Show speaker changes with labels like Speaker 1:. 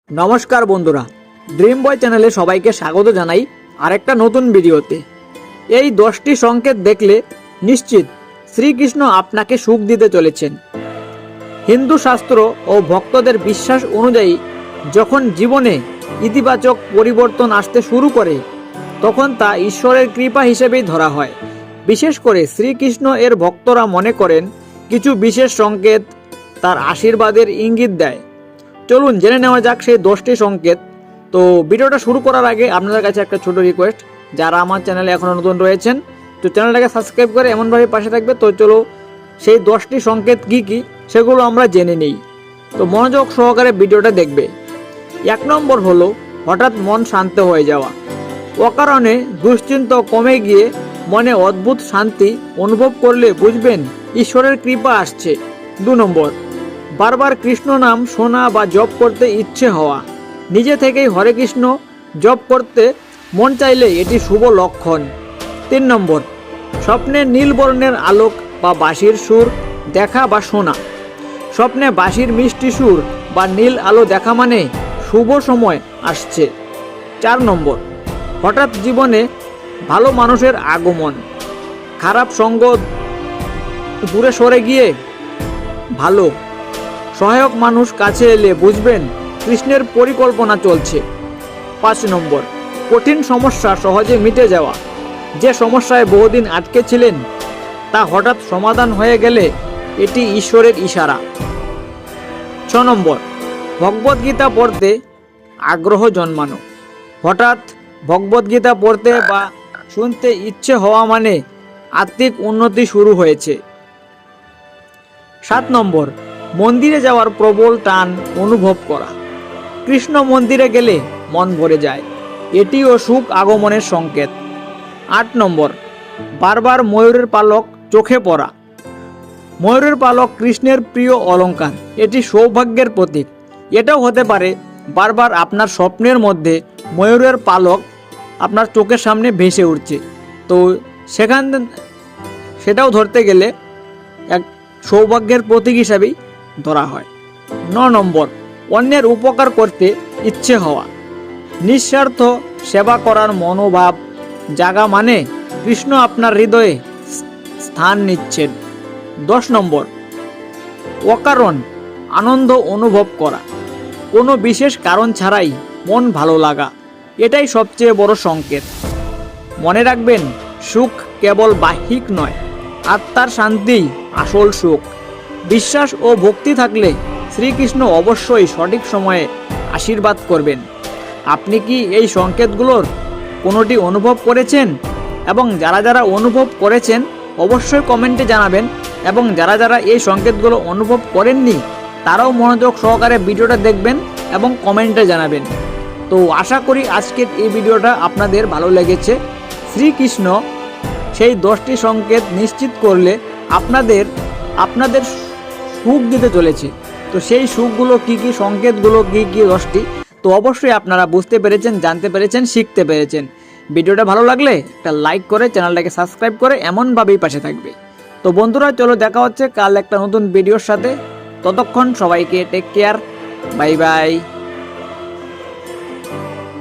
Speaker 1: নমস্কার বন্ধুরা, ড্রিম বয় চ্যানেলে সবাইকে স্বাগত জানাই আরেকটা নতুন ভিডিওতে। এই 10টি সংকেত দেখলে নিশ্চিত শ্রীকৃষ্ণ আপনাকে সুখ দিতে চলেছেন। হিন্দু শাস্ত্র ও ভক্তদের বিশ্বাস অনুযায়ী যখন জীবনে ইতিবাচক পরিবর্তন আসতে শুরু করে তখন তা ঈশ্বরের কৃপা হিসেবেই ধরা হয়। বিশেষ করে শ্রীকৃষ্ণ এর ভক্তরা মনে করেন কিছু বিশেষ সংকেত তার আশীর্বাদের ইঙ্গিত দেয়। চলুন জেনে নেওয়া যাক সেই 10টি সংকেত। তো ভিডিওটা শুরু করার আগে আপনাদের কাছে একটা ছোট রিকোয়েস্ট, যারা আমার চ্যানেলে এখনও নতুন রয়েছেন তো চ্যানেলটাকে সাবস্ক্রাইব করে এমনভাবে পাশে থাকবে। তো চলো সেই 10টি সংকেত কি কি সেগুলো আমরা জেনে নিই। তো মনোযোগ সহকারে ভিডিওটা দেখবে। 1 নম্বর হলো হঠাৎ মন শান্ত হয়ে যাওয়া। অকারণে দুশ্চিন্তা কমে গিয়ে মনে অদ্ভুত শান্তি অনুভব করলে বুঝবেন ঈশ্বরের কৃপা আসছে। 2 নম্বর বারবার কৃষ্ণ নাম শোনা বা জপ করতে ইচ্ছে হওয়া। নিজে থেকেই হরে কৃষ্ণ জপ করতে মন চাইলে এটি শুভ লক্ষণ। 3 নম্বর স্বপ্নে নীল বর্ণের আলোক বা বাঁশির সুর দেখা বা শোনা। স্বপ্নে বাঁশির মিষ্টি সুর বা নীল আলো দেখা মানে শুভ সময় আসছে। 4 নম্বর হঠাৎ জীবনে ভালো মানুষের আগমন। খারাপ সঙ্গ দূরে সরে গিয়ে ভালো সহায়ক মানুষ কাছে এলে বুঝবেন কৃষ্ণের পরিকল্পনা চলছে। 5 নম্বর কঠিন সমস্যা সহজে মিটে যাওয়া। যে সমস্যায় বহুদিন আটকে ছিলেন তা হঠাৎ সমাধান হয়ে গেলে এটি ঈশ্বরের ইশারা। 6 নম্বর ভগবদ্গীতা পড়তে আগ্রহ জন্মানো। হঠাৎ ভগবদ্গীতা পড়তে বা শুনতে ইচ্ছে হওয়া মানে আত্মিক উন্নতি শুরু হয়েছে। 7 নম্বর মন্দিরে যাওয়ার প্রবল টান অনুভব করা। কৃষ্ণ মন্দিরে গেলে মন ভরে যায়, এটিও সুখ আগমনের সংকেত। 8 নম্বর বারবার ময়ূরের পালক চোখে পড়া। ময়ূরের পালক কৃষ্ণের প্রিয় অলংকার, এটি সৌভাগ্যের প্রতীক। এটাও হতে পারে বারবার আপনার স্বপ্নের মধ্যে ময়ূরের পালক আপনার চোখের সামনে ভেসে উঠছে, তো সেটাও ধরতে গেলে এক সৌভাগ্যের প্রতীক হিসাবেই ধরা হয়। 9 নম্বর অন্যের উপকার করতে ইচ্ছে হওয়া। নিঃস্বার্থ সেবা করার মনোভাব জাগা মানে কৃষ্ণ আপনার হৃদয়ে স্থান নিচ্ছেন। 10 নম্বর অকারণ আনন্দ অনুভব করা। কোনো বিশেষ কারণ ছাড়াই মন ভালো লাগা, এটাই সবচেয়ে বড় সংকেত। মনে রাখবেন সুখ কেবল বাহ্যিক নয়, আত্মার শান্তিই আসল সুখ। বিশ্বাস ও ভক্তি থাকলে শ্রীকৃষ্ণ অবশ্যই সঠিক সময়ে আশীর্বাদ করবেন। আপনি কি এই সংকেতগুলোর কোনোটি অনুভব করেছেন? এবং যারা যারা অনুভব করেছেন অবশ্যই কমেন্টে জানাবেন, এবং যারা যারা এই সংকেতগুলো অনুভব করেননি তারাও মনোযোগ সহকারে ভিডিওটা দেখবেন এবং কমেন্টে জানাবেন। তো আশা করি আজকের এই ভিডিওটা আপনাদের ভালো লেগেছে। শ্রীকৃষ্ণ সেই 10টি সংকেত নিশ্চিত করলে আপনাদের সুখ দিতে চলেছে। তো সেই সুখগুলো কি কি, সংকেতগুলো কি কি 10টি, তো অবশ্যই আপনারা বুঝতে পেরেছেন, জানতে পেরেছেন, শিখতে পেরেছেন। ভিডিওটা ভালো লাগলে একটা লাইক করে চ্যানেলটাকে সাবস্ক্রাইব করে এমনভাবেই পাশে থাকবে। তো বন্ধুরা চলো দেখা হচ্ছে কাল একটা নতুন ভিডিওর সাথে। ততক্ষণ সবাইকে টেক কেয়ার, বাই বাই।